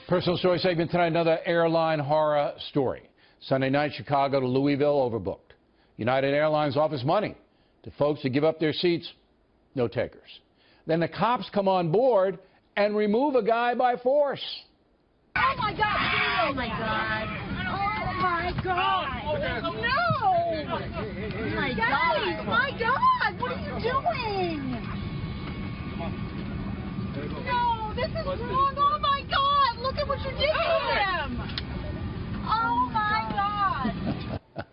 Personal story segment tonight, another airline horror story. Sunday night, Chicago to Louisville, overbooked. United Airlines offers money to folks to give up their seats. No takers. Then the cops come on board and remove a guy by force. Oh, my God. Oh, my God. Oh, my God. No. Oh, my God. My God. What are you doing? No, this is wrong. Oh, my God. Look at what you did to him. Oh, my God.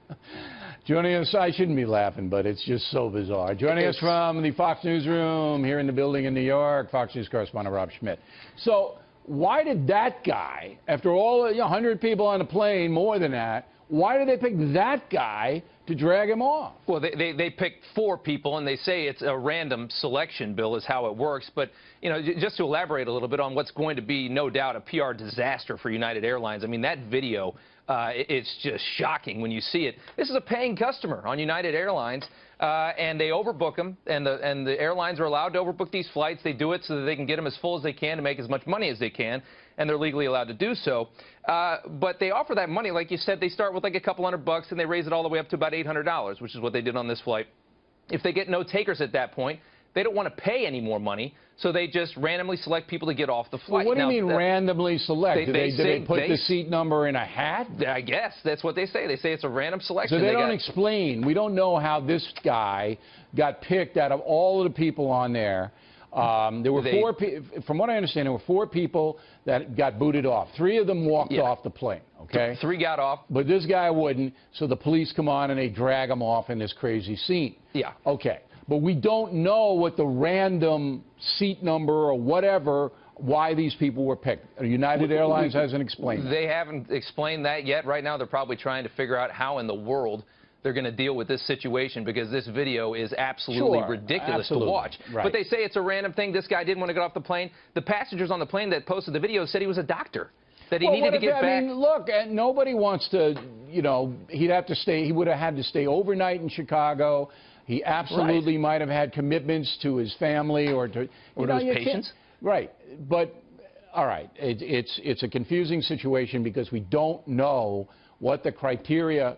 Joining us, I shouldn't be laughing, but it's just so bizarre. Joining us from the Fox Newsroom here in the building in New York, Fox News correspondent Rob Schmidt. So why did that guy, after all 100 people on the plane, more than that, why did they pick that guy to drag him off? Well, they picked 4 people, and they say it's a random selection, Bill, is how it works. But, you know, just to elaborate a little bit on what's going to be, no doubt, a PR disaster for United Airlines. I mean, that video, it's just shocking when you see it. This is a paying customer on United Airlines, and they overbook them, and the airlines are allowed to overbook these flights. They do it so that they can get them as full as they can to make as much money as they can, and they're legally allowed to do so. But they offer that money, like you said, they start with like a couple $100 and they raise it all the way up to about $800, which is what they did on this flight. If they get no takers at that point, they don't want to pay any more money, so they just randomly select people to get off the flight. Well, what do you mean randomly select? Do they put the seat number in a hat? I guess that's what they say. They say it's a random selection. So they don't explain. We don't know how this guy got picked out of all of the people on there. There were from what I understand, there were 4 people that got booted off. 3 of them walked off the plane, okay? 3 got off. But this guy wouldn't, so the police come on and they drag him off in this crazy scene. Yeah. Okay. But we don't know what the random seat number or whatever, why these people were picked. United Airlines hasn't explained that. They haven't explained that yet. Right now they're probably trying to figure out how in the world they're going to deal with this situation, because this video is absolutely ridiculous to watch. Right. But they say it's a random thing. This guy didn't want to get off the plane. The passengers on the plane that posted the video said he was a doctor, that he needed to get back. I mean, look, nobody wants to, you know, he'd have to stay, he would have had to stay overnight in Chicago. He absolutely might have had commitments to his family or to, his patients. Right. But, all right, it's a confusing situation because we don't know what the criteria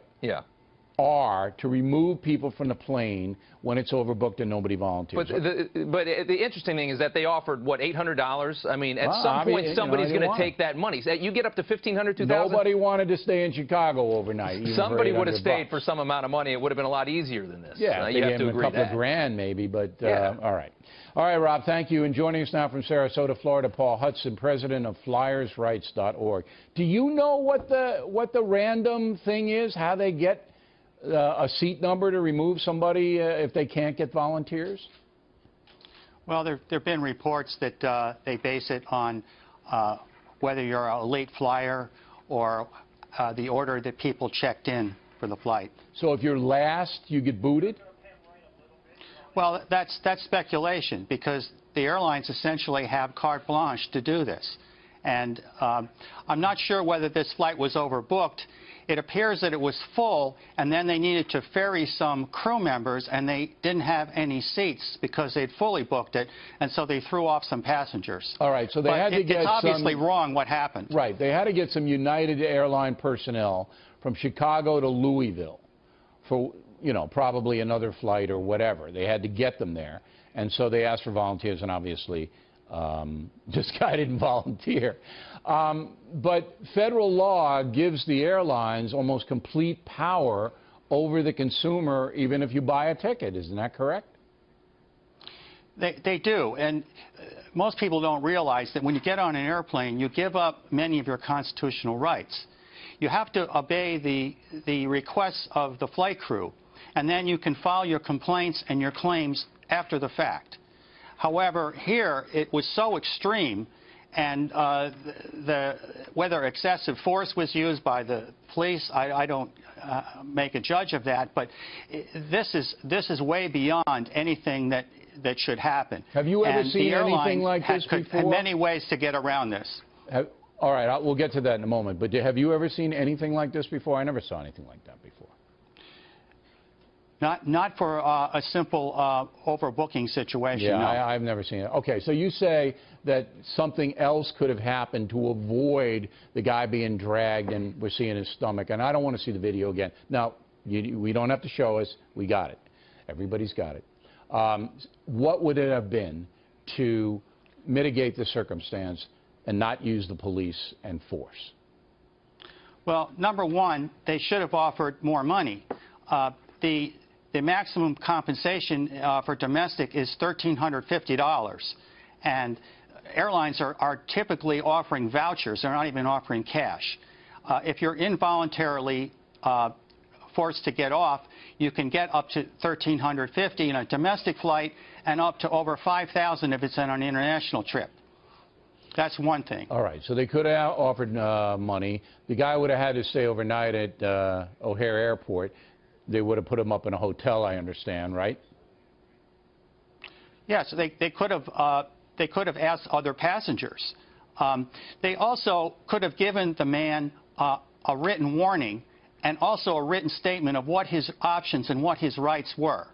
are to remove people from the plane when it's overbooked and nobody volunteers. But the interesting thing is that they offered, what, $800? I mean, at some point, somebody's going to take that money. You get up to $1,500, $2,000? Nobody wanted to stay in Chicago overnight. Somebody would have stayed for some amount of money. It would have been a lot easier than this. Yeah, you have to agree a couple of grand maybe, but all right. All right, Rob, thank you. And joining us now from Sarasota, Florida, Paul Hudson, president of FlyersRights.org. Do you know what the random thing is, how they get a seat number to remove somebody if they can't get volunteers? Well, there have been reports that they base it on whether you're a late flyer or the order that people checked in for the flight. So if you're last, you get booted? Well, that's speculation, because the airlines essentially have carte blanche to do this. And I'm not sure whether this flight was overbooked. It appears that it was full, and then they needed to ferry some crew members, and they didn't have any seats because they'd fully booked it, and so they threw off some passengers. All right, so they had to get it's obviously wrong what happened. Right, they had to get some United Airline personnel from Chicago to Louisville for, you know, probably another flight or whatever. They had to get them there, and so they asked for volunteers, and obviously this guy didn't volunteer. But federal law gives the airlines almost complete power over the consumer, even if you buy a ticket. Isn't that correct? They do. And most people don't realize that when you get on an airplane, you give up many of your constitutional rights. You have to obey the requests of the flight crew, and then you can file your complaints and your claims after the fact. However, here it was so extreme, and whether excessive force was used by the police, I don't make a judge of that, but this is way beyond anything that should happen. Have you ever seen anything like this before? Had many ways to get around this. All right, we'll get to that in a moment, but have you ever seen anything like this before? I never saw anything like that before. Not for a simple overbooking situation. Yeah, no. I've never seen it. Okay, so you say that something else could have happened to avoid the guy being dragged and we're seeing his stomach. And I don't want to see the video again. Now, we don't have to show us. We got it. Everybody's got it. What would it have been to mitigate the circumstance and not use the police and force? Well, number one, they should have offered more money. The maximum compensation for domestic is $1,350, and airlines are typically offering vouchers. They're not even offering cash. If you're involuntarily forced to get off, you can get up to $1,350 in a domestic flight and up to over $5,000 if it's on an international trip. That's one thing. All right, so they could have offered money. The guy would have had to stay overnight at O'Hare Airport. They would have put him up in a hotel, I understand, right? Yes, they could have asked other passengers. They also could have given the man a written warning and also a written statement of what his options and what his rights were.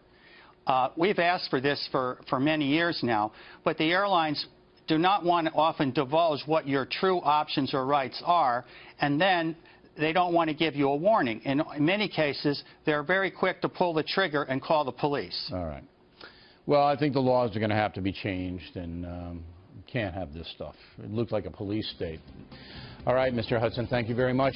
We've asked for this for many years now, but the airlines do not want to often divulge what your true options or rights are, and then they don't want to give you a warning. In many cases, they're very quick to pull the trigger and call the police. All right. Well, I think the laws are going to have to be changed, and you can't have this stuff. It looks like a police state. All right, Mr. Hudson, thank you very much.